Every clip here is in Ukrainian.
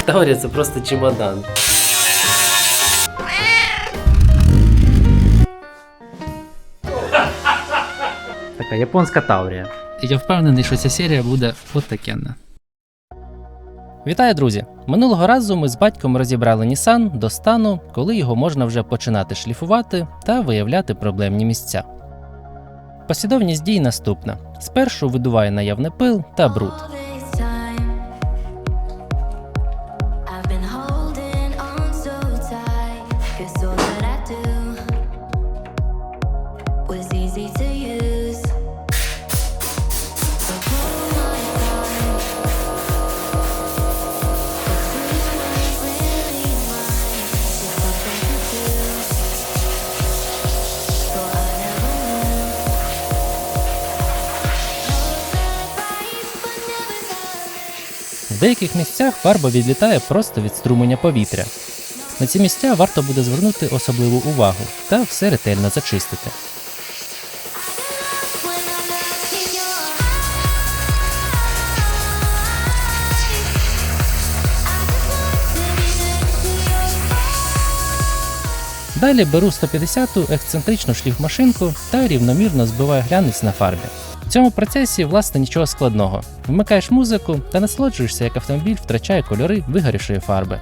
Таурія це просто чемодан. Така японська Таурія. І я впевнений, що ця серія буде отакенна. Вітаю, друзі! Минулого разу ми з батьком розібрали Nissan до стану, коли його можна вже починати шліфувати та виявляти проблемні місця. Послідовність дій наступна. Спершу видуває наявний пил та бруд. В деяких місцях фарба відлітає просто від струмення повітря. На ці місця варто буде звернути особливу увагу та все ретельно зачистити. Далі беру 150-ту ексцентричну шліфмашинку та рівномірно збиваю глянець на фарбі. В цьому процесі, власне, нічого складного. Вмикаєш музику та насолоджуєшся, як автомобіль втрачає кольори вигорівшої фарби.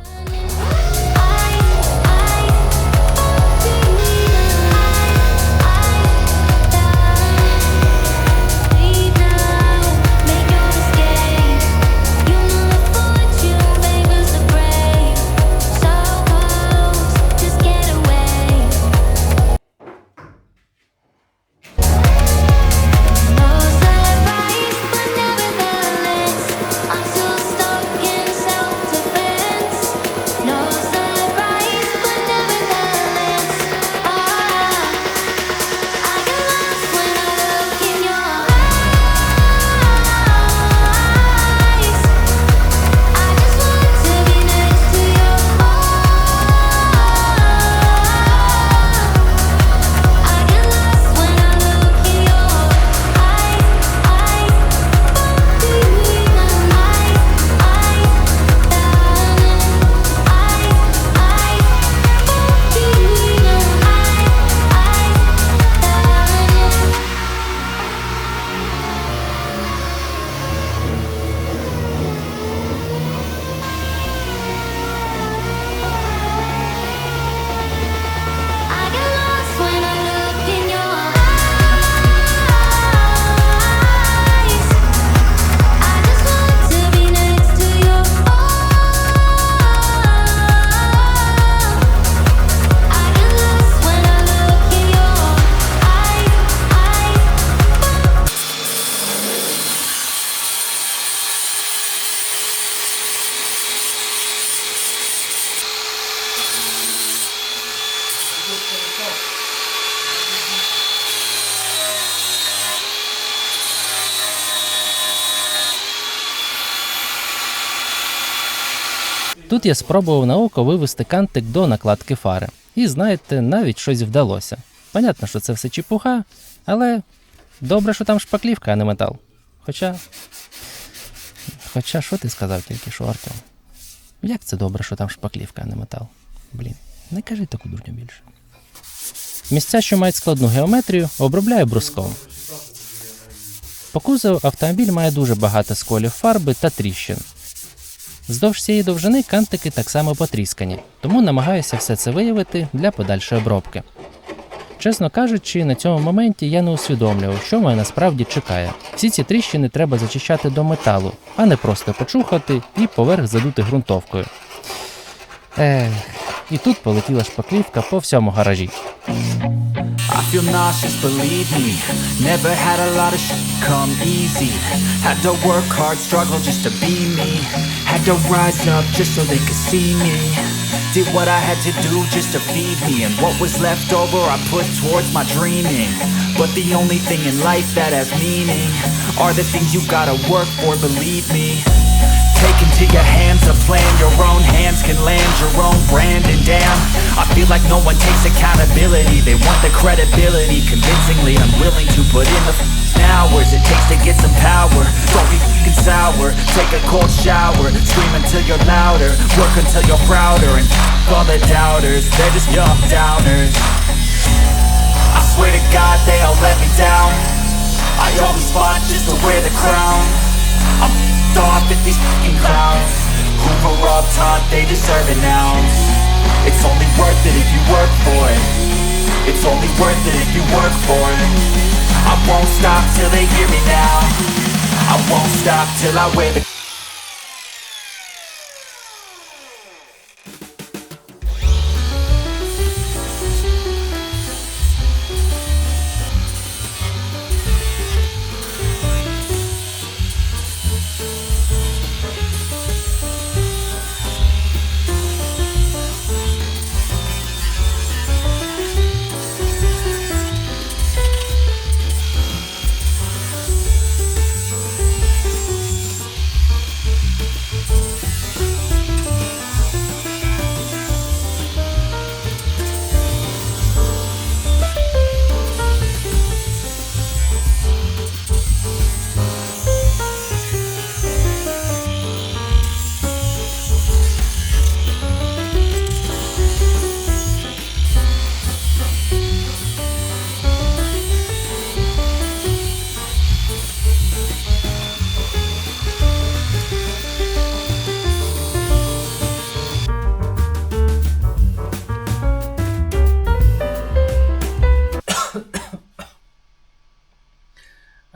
Тут я спробував на око вивести кантик до накладки фари. І знаєте, навіть щось вдалося. Понятно, що це все чепуха, але добре, що там шпаклівка, а не метал. Хоча, що ти сказав тільки що, Артем? Як це добре, що там шпаклівка, а не метал? Блін, не кажи таку дурню більше. Місця, що мають складну геометрію, обробляю бруском. По кузову автомобіль має дуже багато сколів фарби та тріщин. Вздовж цієї довжини кантики так само потріскані, тому намагаюся все це виявити для подальшої обробки. Чесно кажучи, на цьому моменті я не усвідомлював, що мене насправді чекає. Всі ці тріщини треба зачищати до металу, а не просто почухати і поверх задути ґрунтовкою. І тут полетіла шпаклівка по всьому гаражі. I feel nauseous, believe me. Never had a lot of shit come easy. Had to work hard, struggle just to be me. Had to rise up just so they could see me. Did what I had to do just to feed me. And what was left over I put towards my dreaming. But the only thing in life that has meaning are the things you gotta work for, believe me. Take into your hands a plan, your own hands can land your own brand. And damn, I feel like no one takes accountability. They want the credibility, convincingly unwilling to put in the hours it takes to get some power. Don't be f***ing sour, take a cold shower, scream until you're louder. Work until you're prouder. And all the doubters, they're just young downers. I swear to God they all let me down. I always fought just to wear the crown. I'm off at these fucking clowns who grew up taught they deserve an ounce. It's only worth it if you work for it. It's only worth it if you work for it. I won't stop till they hear me now. I won't stop till I wear the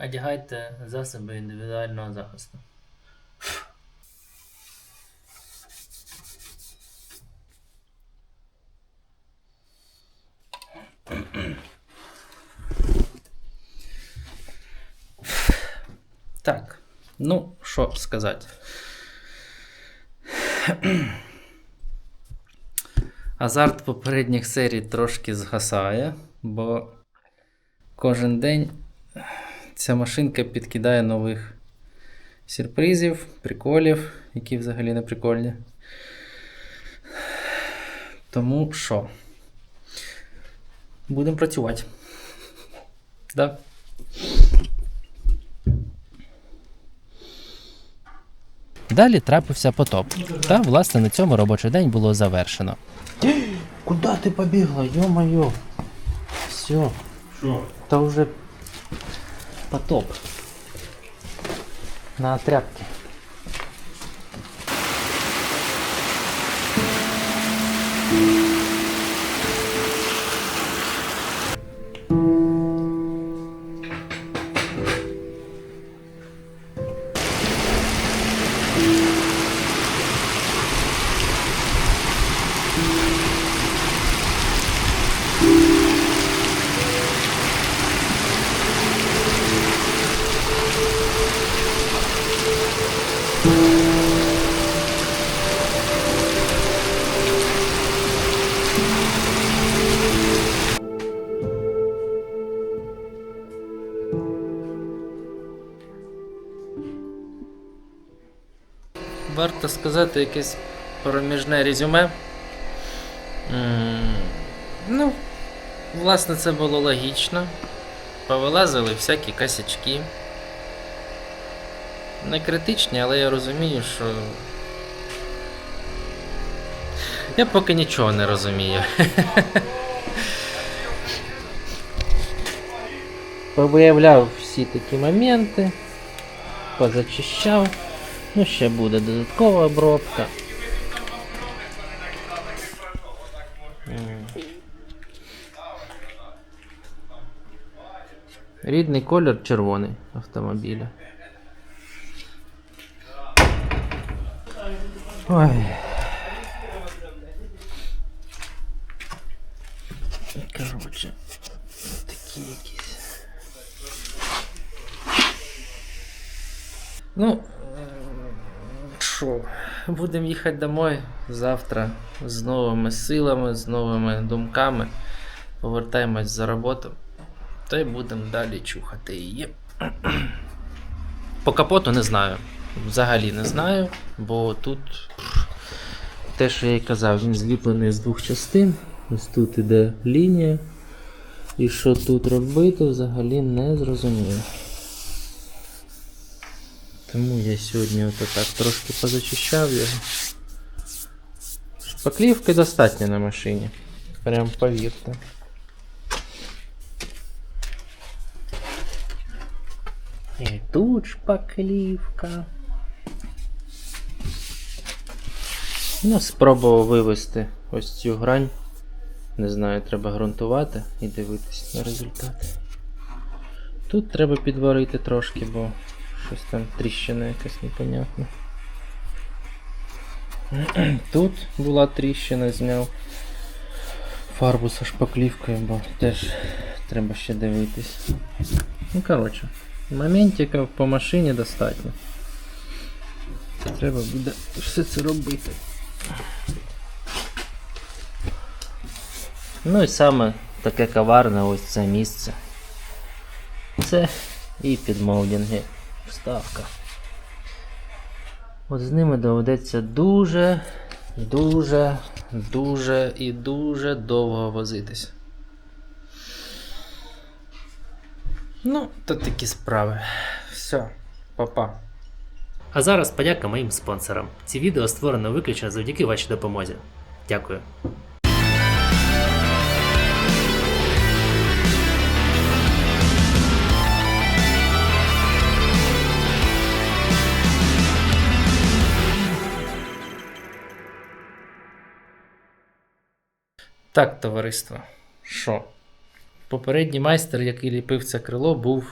Одягайте засоби індивідуального захисту. Так, ну, що сказати. Азарт попередніх серій трошки згасає, бо кожен день ця машинка підкидає нових сюрпризів, приколів, які взагалі не прикольні. Тому що? Будемо працювати. Да? Далі трапився потоп. Та, власне, на цьому робочий день було завершено. Куда ти побігла? Йо-моє. Все. Що? Та вже потоп. На тряпки. Варто сказати якесь проміжне резюме. Ну, власне, це було логічно. Повилазили всякі косячки. Не критичні, але я розумію, що... Я поки нічого не розумію. Повиявляв всі такі моменти, позачищав. Ну, ще буде додаткова обробка. Рідний колір червоний автомобіля. Ой. Короче, такі якісь. Ну, що, будемо їхати домой завтра з новими силами, з новими думками. Повертаємось за роботу. Та й будемо далі чухати її. По капоту не знаю. Взагалі не знаю, бо тут те, що я й казав, він зліплений з двох частин. Ось тут іде лінія. І що тут робити, взагалі не зрозуміло. Тому я сьогодні ото так трошки позачищав його. Шпаклівки достатньо на машині. Прям повірте. І тут шпаклівка. Ну, спробував вивести ось цю грань. Не знаю, треба ґрунтувати і дивитись на результат. Тут треба підварити трошки, бо щось там тріщина якась непонятна. Тут була тріщина, зняв фарбу зі шпаклівкою, бо теж треба ще дивитись. Ну, коротше, моментиків по машині достатньо. Треба буде все це робити. Ну і саме таке коварне ось це місце. Це і підмолдинги. Вставка. От з ними доведеться дуже довго возитись. Ну, то такі справи. Все, па-па. А зараз подяка моїм спонсорам. Ці відео створено виключно завдяки вашій допомозі. Дякую. Так, товариство, що? Попередній майстер, який ліпив це крило, був,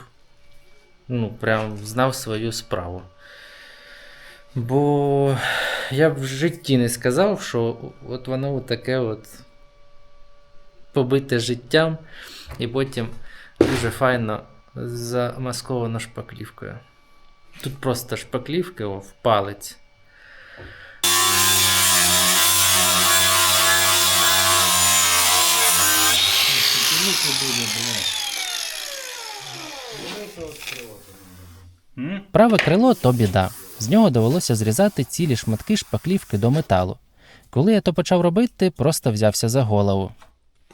прям знав свою справу. Бо я б в житті не сказав, що от воно таке от побите життям і потім дуже файно замасковано шпаклівкою. Тут просто шпаклівка в палець. Праве крило то біда. З нього довелося зрізати цілі шматки шпаклівки до металу. Коли я то почав робити, просто взявся за голову.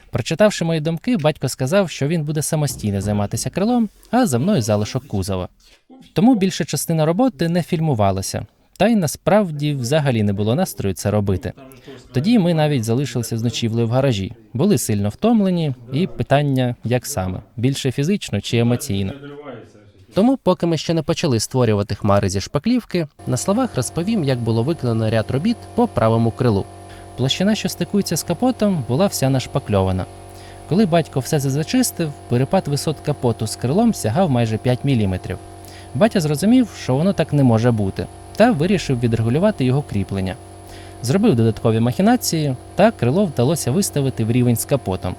Прочитавши мої думки, батько сказав, що він буде самостійно займатися крилом, а за мною залишок кузова. Тому більша частина роботи не фільмувалася. Та й насправді взагалі не було настрою це робити. Тоді ми навіть залишилися з ночівлею в гаражі. Були сильно втомлені, і питання, як саме – більше фізично чи емоційно. Тому, поки ми ще не почали створювати хмари зі шпаклівки, на словах розповім, як було виконано ряд робіт по правому крилу. Площина, що стикується з капотом, була вся нашпакльована. Коли батько все це зачистив, перепад висот капоту з крилом сягав майже 5 мм. Батя зрозумів, що воно так не може бути, та вирішив відрегулювати його кріплення. Зробив додаткові махінації, та крило вдалося виставити в рівень з капотом.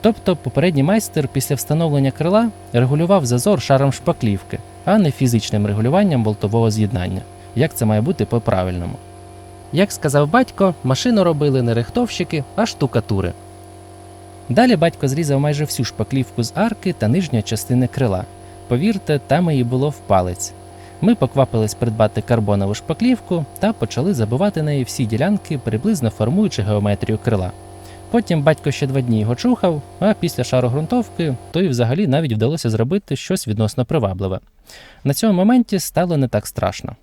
Тобто попередній майстер після встановлення крила регулював зазор шаром шпаклівки, а не фізичним регулюванням болтового з'єднання, як це має бути по-правильному. Як сказав батько, машину робили не рихтовщики, а штукатури. Далі батько зрізав майже всю шпаклівку з арки та нижньої частини крила. Повірте, там її було в палець. Ми поквапились придбати карбонову шпаклівку та почали забивати неї всі ділянки, приблизно формуючи геометрію крила. Потім батько ще 2 дні його чухав, а після шару ґрунтовки, то й взагалі навіть вдалося зробити щось відносно привабливе. На цьому моменті стало не так страшно.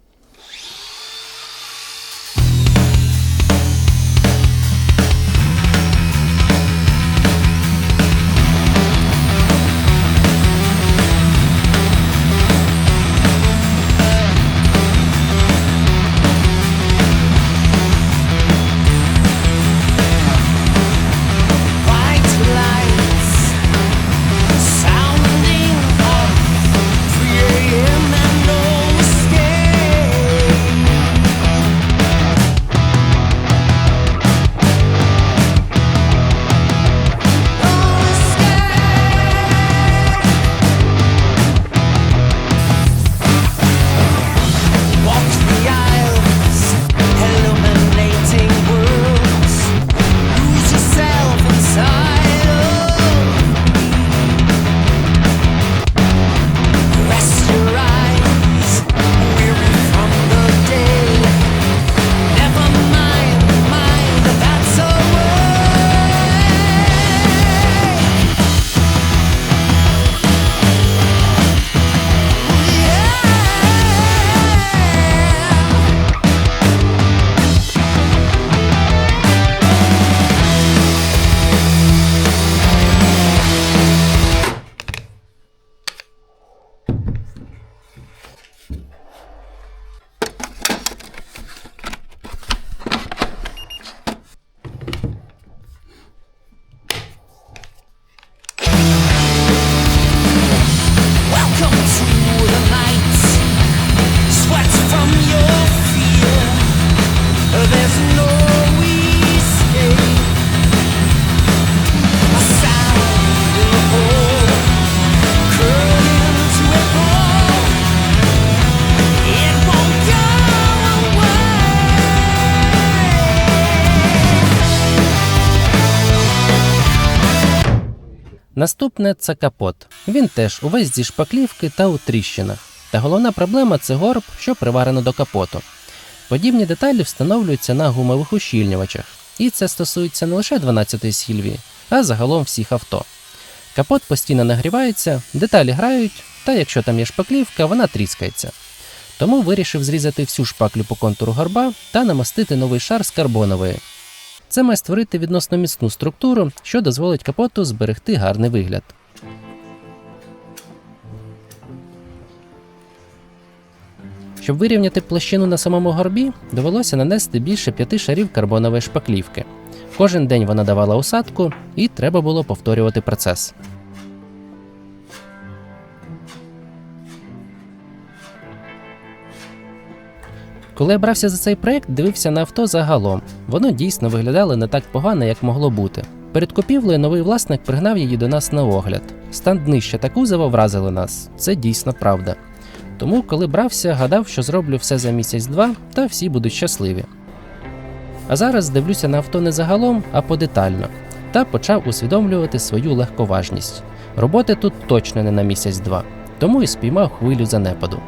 Sounding off 3 AM and no escape. Наступне – це капот. Він теж увесь зі шпаклівки та у тріщинах. Та головна проблема – це горб, що приварено до капоту. Подібні деталі встановлюються на гумових ущільнювачах. І це стосується не лише 12-ї Сільвії, а загалом всіх авто. Капот постійно нагрівається, деталі грають, та якщо там є шпаклівка, вона тріскається. Тому вирішив зрізати всю шпаклю по контуру горба та намастити новий шар з карбонової. Це має створити відносно міцну структуру, що дозволить капоту зберегти гарний вигляд. Щоб вирівняти площину на самому горбі, довелося нанести більше 5 шарів карбонової шпаклівки. Кожен день вона давала усадку, і треба було повторювати процес. Коли я брався за цей проєкт, дивився на авто загалом. Воно дійсно виглядало не так погано, як могло бути. Перед купівлею новий власник пригнав її до нас на огляд. Стан днища та кузова вразили нас. Це дійсно правда. Тому, коли брався, гадав, що зроблю все за місяць-два, та всі будуть щасливі. А зараз дивлюся на авто не загалом, а подетально. Та почав усвідомлювати свою легковажність. Роботи тут точно не на місяць-два. Тому і спіймав хвилю занепаду.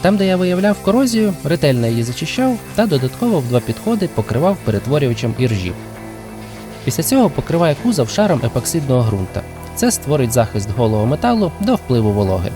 Там, де я виявляв корозію, ретельно її зачищав та додатково в 2 підходи покривав перетворювачем іржів. Після цього покриваю кузов шаром епоксидного ґрунта. Це створить захист голого металу до впливу вологи.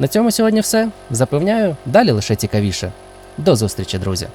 На цьому сьогодні все. Запевняю, далі лише цікавіше. До зустрічі, друзі!